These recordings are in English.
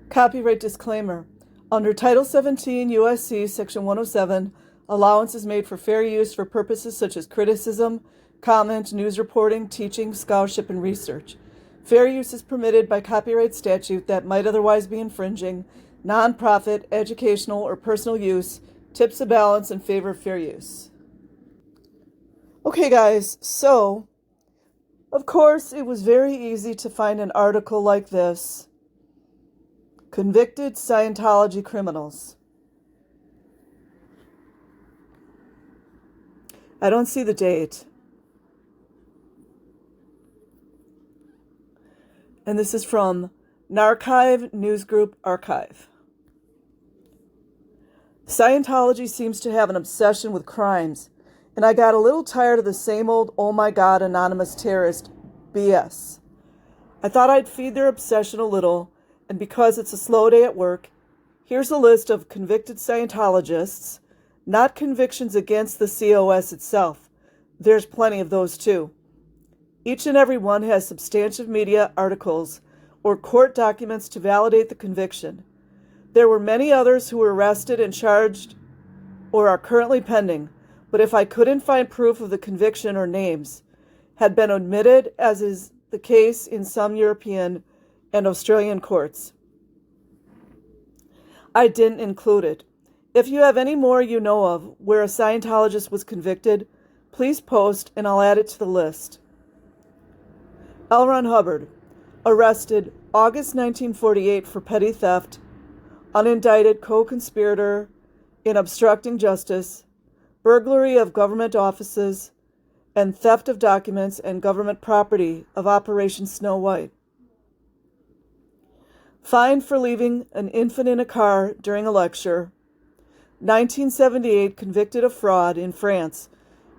Copyright disclaimer. Under Title 17 U.S.C. Section 107, allowance is made for fair use for purposes such as criticism, comment, news reporting, teaching, scholarship, and research. Fair use is permitted by copyright statute that might otherwise be infringing. Non-profit, educational, or personal use tips the balance in favor of fair use. Okay, guys, so, of course, it was very easy to find an article like this. Convicted Scientology criminals. I don't see the date. And this is from Narchive News Group Archive. Scientology seems to have an obsession with crimes, and I got a little tired of the same old "oh my god, anonymous terrorist" BS. I thought I'd feed their obsession a little, and because it's a slow day at work, here's a list of convicted Scientologists, not convictions against the COS itself. There's plenty of those too. Each and every one has substantive media articles or court documents to validate the conviction. There were many others who were arrested and charged or are currently pending, but if I couldn't find proof of the conviction or names, had been omitted, as is the case in some European and Australian courts, I didn't include it. If you have any more you know of where a Scientologist was convicted, please post and I'll add it to the list. L. Ron Hubbard, arrested August 1948 for petty theft, unindicted co-conspirator in obstructing justice, burglary of government offices, and theft of documents and government property of Operation Snow White. Fined for leaving an infant in a car during a lecture. 1978 convicted of fraud in France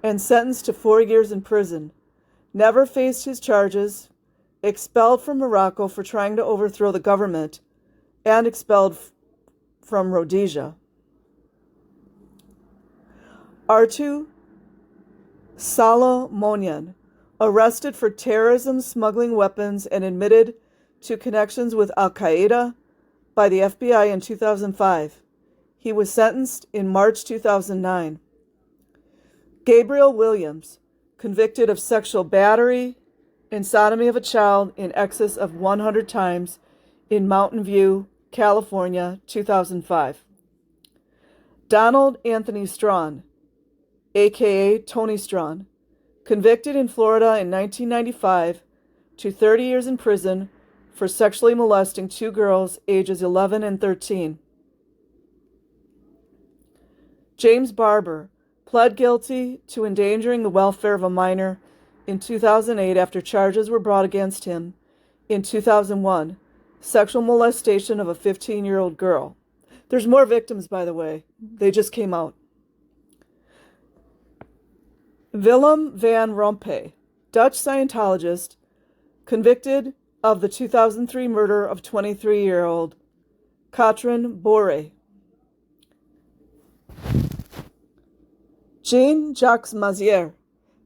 and sentenced to 4 years in prison. Never faced his charges. Expelled from Morocco for trying to overthrow the government, and expelled from Rhodesia. Artu Salomonian, arrested for terrorism, smuggling weapons, and admitted to connections with Al-Qaeda by the FBI in 2005. He was sentenced in March 2009. Gabriel Williams, convicted of sexual battery and sodomy of a child in excess of 100 times in Mountain View, California, 2005. Donald Anthony Strawn, a.k.a. Tony Strawn, convicted in Florida in 1995 to 30 years in prison for sexually molesting 2 girls ages 11 and 13. James Barber pled guilty to endangering the welfare of a minor in 2008 after charges were brought against him in 2001, sexual molestation of a 15-year-old girl. There's more victims, by the way. They just came out. Willem van Rompuy, Dutch Scientologist, convicted of the 2003 murder of 23-year-old Katrin Borre. Jean-Jacques Mazière,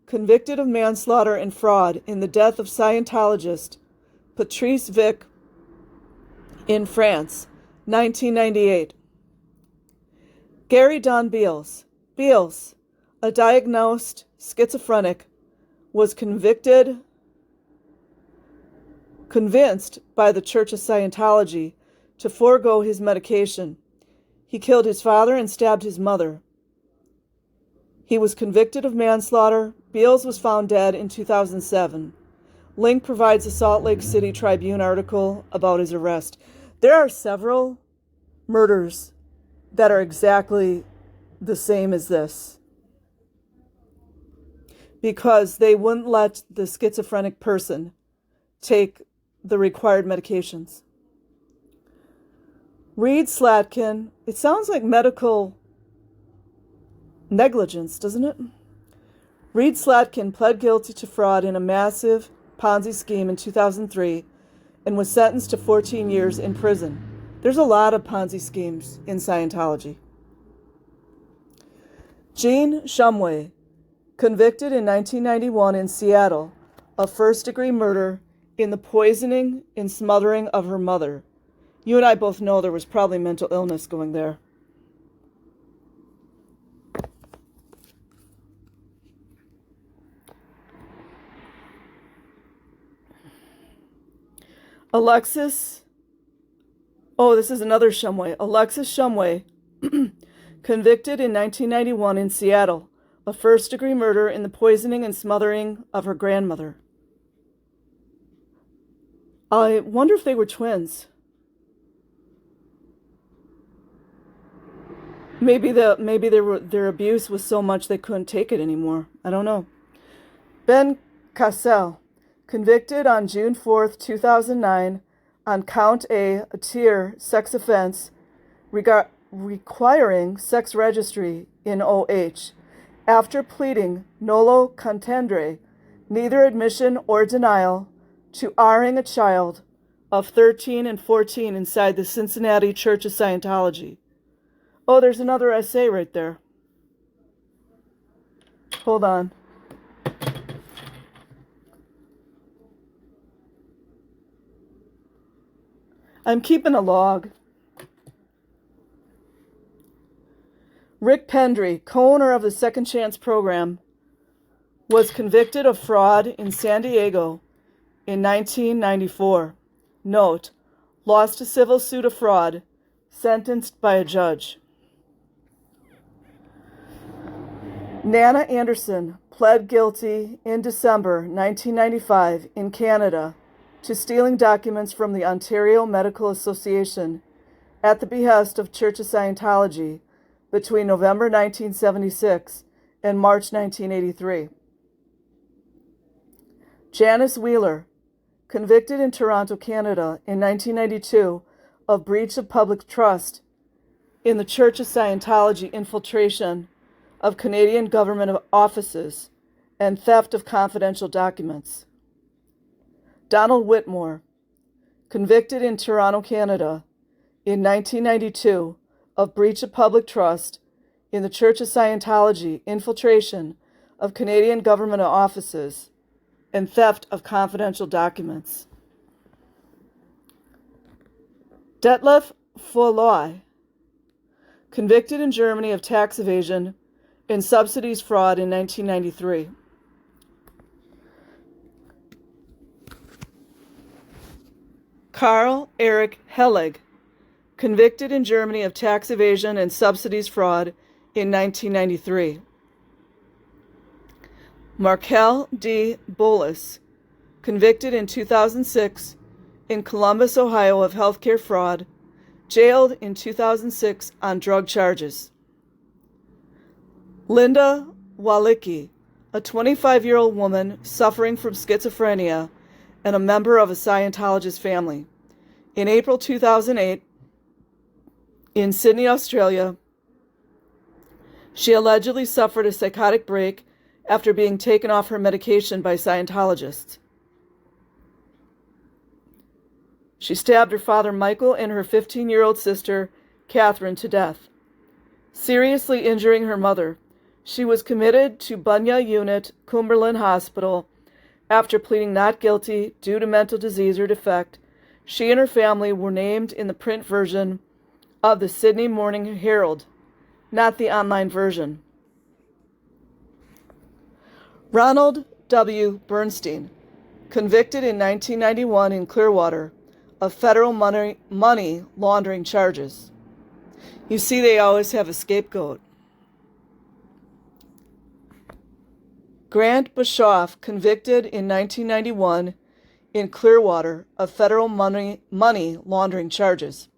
convicted of manslaughter and fraud in the death of Scientologist Patrice Vic in France, 1998. Gary Don Beals, a diagnosed schizophrenic, was convinced by the Church of Scientology to forego his medication. He killed his father and stabbed his mother. He was convicted of manslaughter. Beals was found dead in 2007. Link provides a Salt Lake City Tribune article about his arrest. There are several murders that are exactly the same as this, because they wouldn't let the schizophrenic person take the required medications. Reed Slatkin, it sounds like medical negligence, doesn't it? Reed Slatkin pled guilty to fraud in a massive Ponzi scheme in 2003 and was sentenced to 14 years in prison. There's a lot of Ponzi schemes in Scientology. Jean Shumway, convicted in 1991 in Seattle of first-degree murder in the poisoning and smothering of her mother. You and I both know there was probably mental illness going there. Alexis Shumway, convicted in 1991 in Seattle of first-degree murder in the poisoning and smothering of her grandmother. I wonder if they were twins. Maybe their abuse was so much they couldn't take it anymore. I don't know. Ben Cassell, convicted on June 4th, 2009, on Count A tier sex offense requiring sex registry in OH, after pleading nolo contendere, neither admission or denial, to R-ing a child of 13 and 14 inside the Cincinnati Church of Scientology. Oh, there's another essay right there. Hold on. I'm keeping a log. Rick Pendry, co-owner of the Second Chance program, was convicted of fraud in San Diego in 1994. Note, lost a civil suit of fraud, sentenced by a judge. Nana Anderson pled guilty in December 1995 in Canada to stealing documents from the Ontario Medical Association at the behest of Church of Scientology between November 1976 and March 1983. Janice Wheeler, convicted in Toronto, Canada in 1992 of breach of public trust in the Church of Scientology infiltration of Canadian government offices and theft of confidential documents. Donald Whitmore, convicted in Toronto, Canada in 1992 of breach of public trust in the Church of Scientology infiltration of Canadian government offices and theft of confidential documents. Detlef Folloy, convicted in Germany of tax evasion and subsidies fraud in 1993. Karl Erich Hellig, convicted in Germany of tax evasion and subsidies fraud in 1993. Markel D. Bolus, convicted in 2006 in Columbus, Ohio of healthcare fraud, jailed in 2006 on drug charges. Linda Walicki, a 25-year-old woman suffering from schizophrenia and a member of a Scientologist family. In April 2008, in Sydney, Australia, she allegedly suffered a psychotic break after being taken off her medication by Scientologists. She stabbed her father Michael and her 15-year-old sister Catherine to death, seriously injuring her mother. She was committed to Bunya Unit, Cumberland Hospital, after pleading not guilty due to mental disease or defect. She and her family were named in the print version of the Sydney Morning Herald, not the online version. Ronald W. Bernstein, convicted in 1991 in Clearwater of federal money laundering charges. You see, they always have a scapegoat. Grant Bischoff, convicted in 1991 in Clearwater of federal money laundering charges.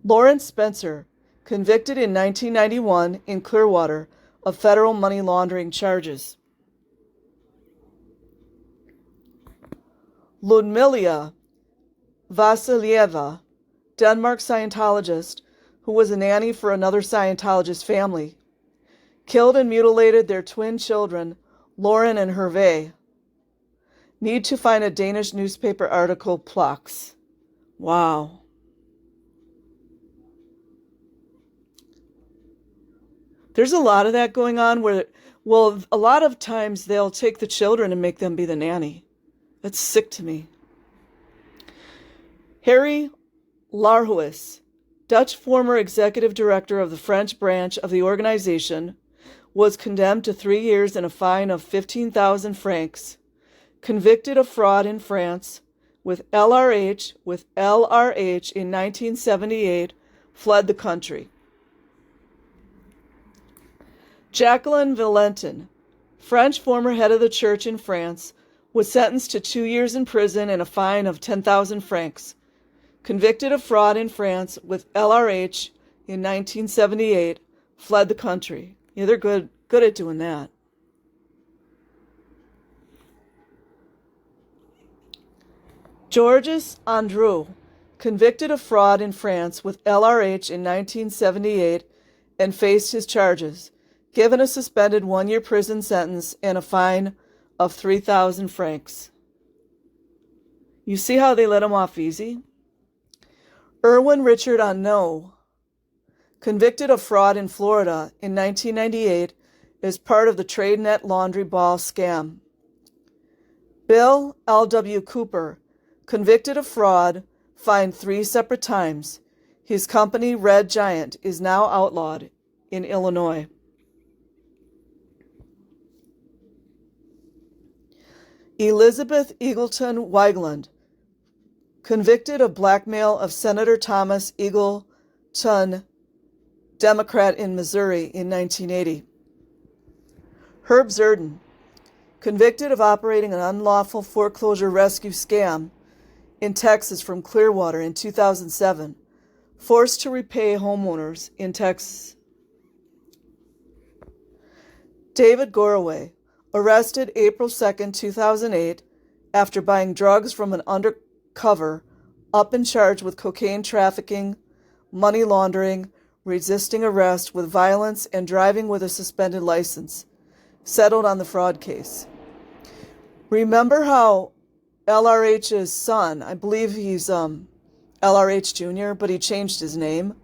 Lawrence Spencer, convicted in 1991 in Clearwater of federal money laundering charges. Ludmila Vasilyeva, Denmark Scientologist who was a nanny for another Scientologist family, killed and mutilated their twin children, Lauren and Hervé. Need to find a Danish newspaper article, Plux. Wow. There's a lot of that going on where, well, a lot of times they'll take the children and make them be the nanny. That's sick to me. Harry Larhuis, Dutch former executive director of the French branch of the organization, was condemned to 3 years and a fine of 15,000 francs, convicted of fraud in France with LRH in 1978, fled the country. Jacqueline Valentin, French former head of the church in France, was sentenced to 2 years in prison and a fine of 10,000 francs, convicted of fraud in France with LRH in 1978, fled the country. Yeah, they're good at doing that. Georges Andrew, convicted of fraud in France with LRH in 1978 and faced his charges, given a suspended 1-year prison sentence and a fine of 3,000 francs. You see how they let him off easy? Erwin Richard Arnault, convicted of fraud in Florida in 1998 as part of the TradeNet laundry ball scam. Bill L.W. Cooper, convicted of fraud, fined 3 separate times. His company, Red Giant, is now outlawed in Illinois. Elizabeth Eagleton Weigland, convicted of blackmail of Senator Thomas Eagleton, Democrat in Missouri, in 1980. Herb Zerden, convicted of operating an unlawful foreclosure rescue scam in Texas from Clearwater in 2007, forced to repay homeowners in Texas. David Goraway, arrested April 2, 2008, after buying drugs from an undercover up in charge with cocaine trafficking, money laundering, resisting arrest with violence, and driving with a suspended license, settled on the fraud case. Remember how LRH's son, I believe he's LRH Jr., but he changed his name?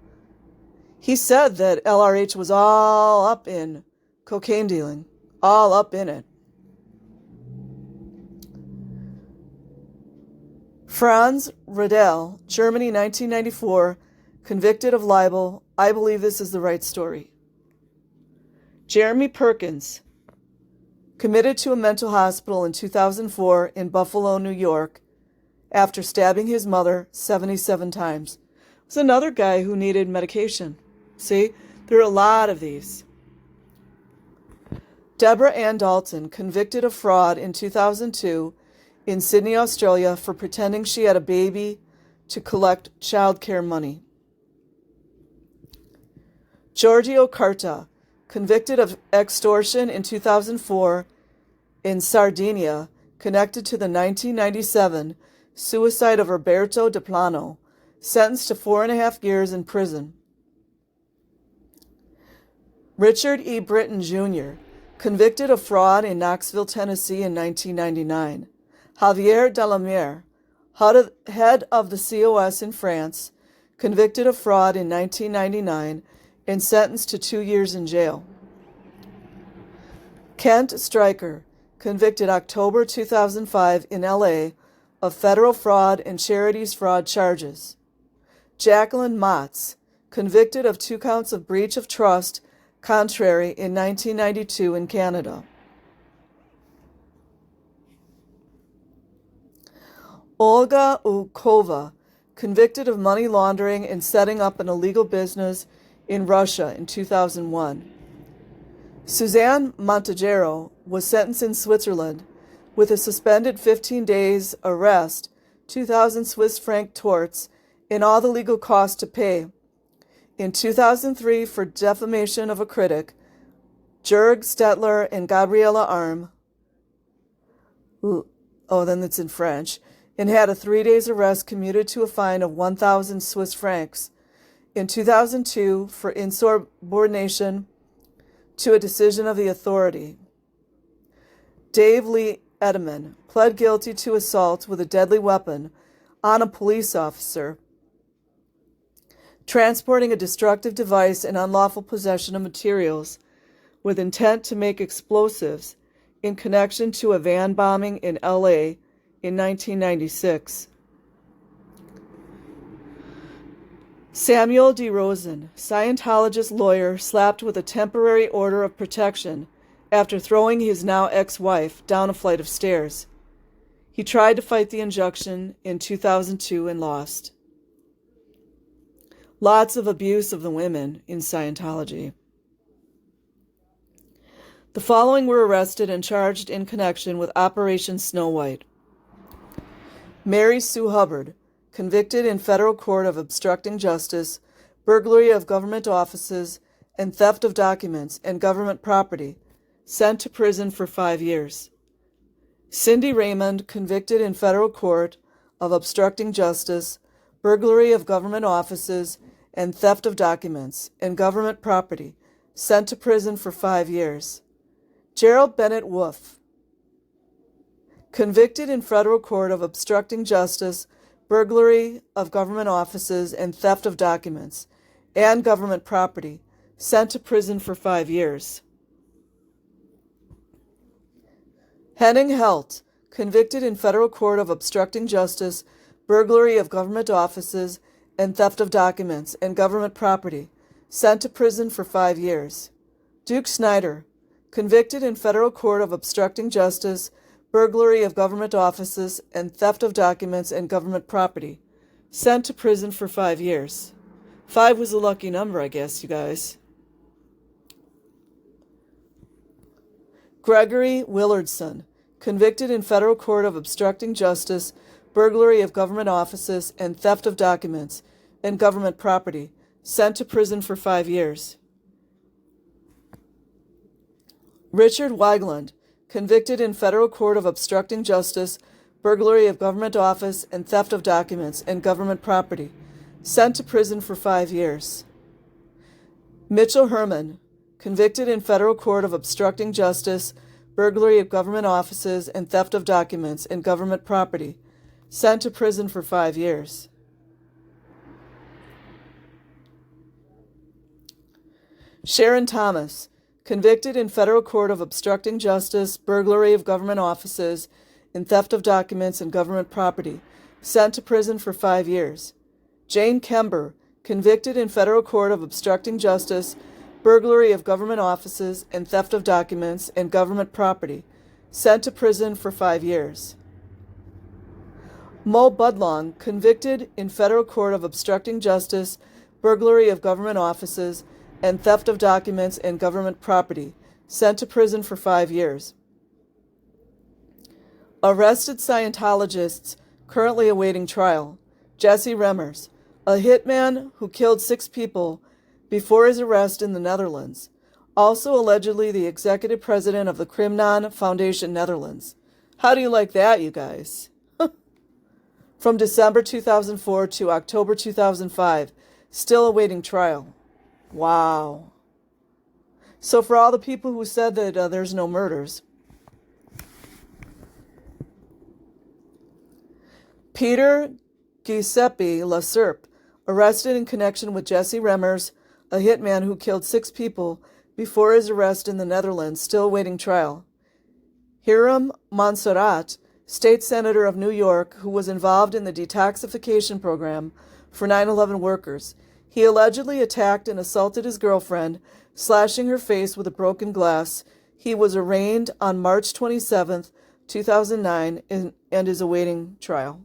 He said that LRH was all up in cocaine dealing, all up in it. Franz Riedel, Germany, 1994, convicted of libel. I believe this is the right story. Jeremy Perkins, committed to a mental hospital in 2004 in Buffalo, New York, after stabbing his mother 77 times. It was another guy who needed medication. See, there are a lot of these. Deborah Ann Dalton, convicted of fraud in 2002 in Sydney, Australia, for pretending she had a baby to collect child care money. Giorgio Carta, convicted of extortion in 2004 in Sardinia, connected to the 1997 suicide of Roberto De Plano, sentenced to 4.5 years in prison. Richard E. Britton, Jr., convicted of fraud in Knoxville, Tennessee in 1999. Javier Delamere, head of the COS in France, convicted of fraud in 1999 and sentenced to 2 years in jail. Kent Stryker, convicted October 2005 in L.A. of federal fraud and charities fraud charges. Jacqueline Motz, convicted of 2 counts of breach of trust contrary in 1992 in Canada. Olga Ukova, convicted of money laundering and setting up an illegal business in Russia in 2001. Suzanne Montegero was sentenced in Switzerland with a suspended 15 days arrest, 2,000 Swiss franc torts, and all the legal costs to pay. In 2003, for defamation of a critic, Jurg Stetler and Gabriella Arm, then it's in French, and had a 3 days arrest commuted to a fine of 1,000 Swiss francs. In 2002, for insubordination to a decision of the authority. Dave Lee Edelman pled guilty to assault with a deadly weapon on a police officer, transporting a destructive device and unlawful possession of materials with intent to make explosives in connection to a van bombing in L.A. in 1996. Samuel D. Rosen, Scientologist lawyer, slapped with a temporary order of protection after throwing his now ex-wife down a flight of stairs. He tried to fight the injunction in 2002 and lost. Lots of abuse of the women in Scientology. The following were arrested and charged in connection with Operation Snow White. Mary Sue Hubbard, convicted in federal court of obstructing justice, burglary of government offices, and theft of documents and government property, sent to prison for 5 years. Cindy Raymond, convicted in federal court of obstructing justice, burglary of government offices, and theft of documents and government property, sent to prison for 5 years. Gerald Bennett Wolfe, convicted in federal court of obstructing justice, burglary of government offices, and theft of documents and government property, sent to prison for 5 years. Henning Helt, convicted in federal court of obstructing justice, burglary of government offices, and theft of documents and government property, sent to prison for 5 years. Duke Snyder, convicted in federal court of obstructing justice, burglary of government offices, and theft of documents and government property, sent to prison for 5 years. 5 was a lucky number, I guess, you guys. Gregory Willardson, convicted in federal court of obstructing justice, burglary of government offices, and theft of documents and government property, sent to prison for 5 years. Richard Weigland, convicted in federal court of obstructing justice, burglary of government office, and theft of documents and government property, sent to prison for 5 years. Mitchell Herman, convicted in federal court of obstructing justice, burglary of government offices, and theft of documents and government property, sent to prison for 5 years. Sharon Thomas, convicted in federal court of obstructing justice, burglary of government offices, and theft of documents and government property, sent to prison for 5 years. Jane Kember, convicted in federal court of obstructing justice, burglary of government offices, and theft of documents and government property, sent to prison for 5 years. Mo Budlong, convicted in federal court of obstructing justice, burglary of government offices, and theft of documents and government property, sent to prison for 5 years. Arrested Scientologists currently awaiting trial. Jesse Remmers, a hitman who killed 6 people before his arrest in the Netherlands, also allegedly the executive president of the Crimnon Foundation Netherlands. How do you like that, you guys? From December 2004 to October 2005, still awaiting trial. Wow. So for all the people who said that there's no murders, Peter Giuseppe Laserpe, arrested in connection with Jesse Remmers, a hitman who killed 6 people before his arrest in the Netherlands, still awaiting trial. Hiram Monserrat, state senator of New York, who was involved in the detoxification program for 9/11 workers. He allegedly attacked and assaulted his girlfriend, slashing her face with a broken glass. He was arraigned on March 27th, 2009, and is awaiting trial.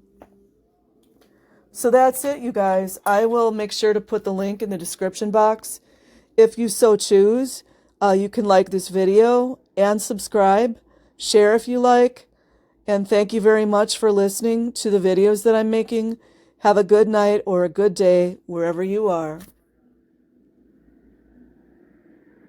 So that's it, you guys. I will make sure to put the link in the description box. If you so choose, you can like this video and subscribe, share if you like, and thank you very much for listening to the videos that I'm making. Have a good night or a good day wherever you are.